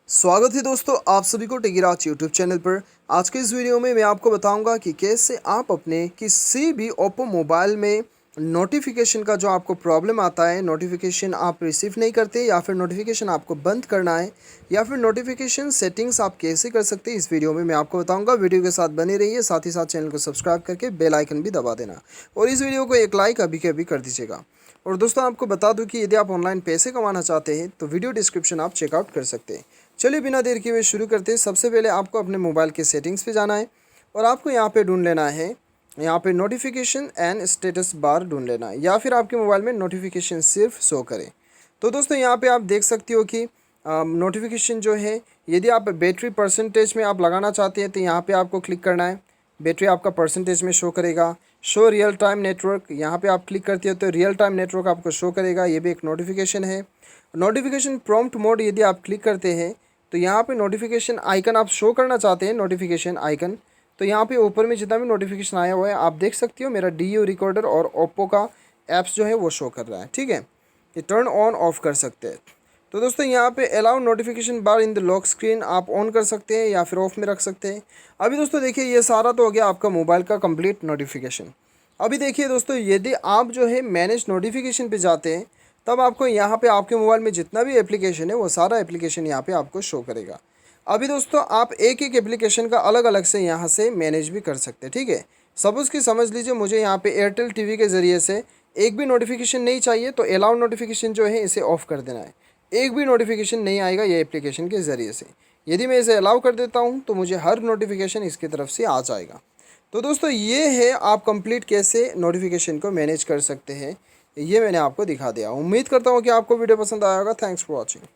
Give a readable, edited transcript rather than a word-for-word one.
स्वागत है दोस्तों आप सभी को टेकीराज यूट्यूब चैनल पर। आज के इस वीडियो में मैं आपको बताऊंगा कि कैसे आप अपने किसी भी ओप्पो मोबाइल में नोटिफिकेशन का जो आपको प्रॉब्लम आता है, नोटिफिकेशन आप रिसीव नहीं करते या फिर नोटिफिकेशन आपको बंद करना है या फिर नोटिफिकेशन सेटिंग्स आप कैसे कर सकते हैं, इस वीडियो में मैं आपको बताऊंगा। वीडियो के साथ बने रहिए, साथ ही साथ चैनल को सब्सक्राइब करके बेल आइकन भी दबा देना और इस वीडियो को एक लाइक अभी के अभी कर दीजिएगा। और दोस्तों आपको बता दूं कि यदि आप ऑनलाइन पैसे कमाना चाहते हैं तो वीडियो डिस्क्रिप्शन आप चेकआउट कर सकते हैं। चलिए बिना देर किए हुए शुरू करते हैं। सबसे पहले आपको अपने मोबाइल के सेटिंग्स पे जाना है और आपको यहाँ पे ढूंढ लेना है, यहाँ पे नोटिफिकेशन एंड स्टेटस बार ढूंढ लेना है या फिर आपके मोबाइल में नोटिफिकेशन सिर्फ शो करे। तो दोस्तों यहाँ पे आप देख सकते हो कि नोटिफिकेशन जो है, यदि आप बैटरी परसेंटेज में आप लगाना चाहते हैं तो यहाँ पे आपको क्लिक करना है। बैटरी आपका परसेंटेज में शो करेगा। शो रियल टाइम नेटवर्क, यहाँ पे आप क्लिक करते हो तो रियल टाइम नेटवर्क आपको शो करेगा। ये भी एक नोटिफिकेशन है। नोटिफिकेशन प्रॉम्प्ट मोड, यदि आप क्लिक करते हैं तो यहाँ पे नोटिफिकेशन आइकन आप शो करना चाहते हैं, नोटिफिकेशन आइकन, तो यहाँ पे ऊपर में जितना भी नोटिफिकेशन आया हुआ है आप देख सकते हो। मेरा डी रिकॉर्डर और ओप्पो का ऐप्स जो है वो शो कर रहा है, ठीक है। ये टर्न ऑन ऑफ कर सकते हैं। तो दोस्तों यहाँ पे allow notification bar in the lock screen आप ऑन कर सकते हैं या फिर ऑफ में रख सकते हैं। अभी दोस्तों देखिए ये सारा तो हो गया आपका मोबाइल का कंप्लीट नोटिफिकेशन। अभी देखिए दोस्तों, यदि आप जो है मैनेज नोटिफिकेशन पे जाते हैं तब आपको यहाँ पे आपके मोबाइल में जितना भी एप्लीकेशन है वो सारा एप्लीकेशन यहाँ पे आपको शो करेगा। अभी दोस्तों आप एक एक एप्लीकेशन का अलग अलग से यहाँ से मैनेज भी कर सकते हैं, ठीक है। सपोज़ कि समझ लीजिए मुझे यहाँ पे एयरटेल टीवी के ज़रिए से एक भी नोटिफिकेशन नहीं चाहिए तो अलाउ नोटिफिकेशन जो है इसे ऑफ़ कर देना है। एक भी नोटिफिकेशन नहीं आएगा ये एप्लीकेशन के ज़रिए से। यदि मैं इसे अलाउ कर देता हूँ तो मुझे हर नोटिफिकेशन इसकी तरफ से आ जाएगा। तो दोस्तों ये है आप कंप्लीट कैसे नोटिफिकेशन को मैनेज कर सकते हैं, ये मैंने आपको दिखा दिया। उम्मीद करता हूँ कि आपको वीडियो पसंद आया होगा। Thanks for watching.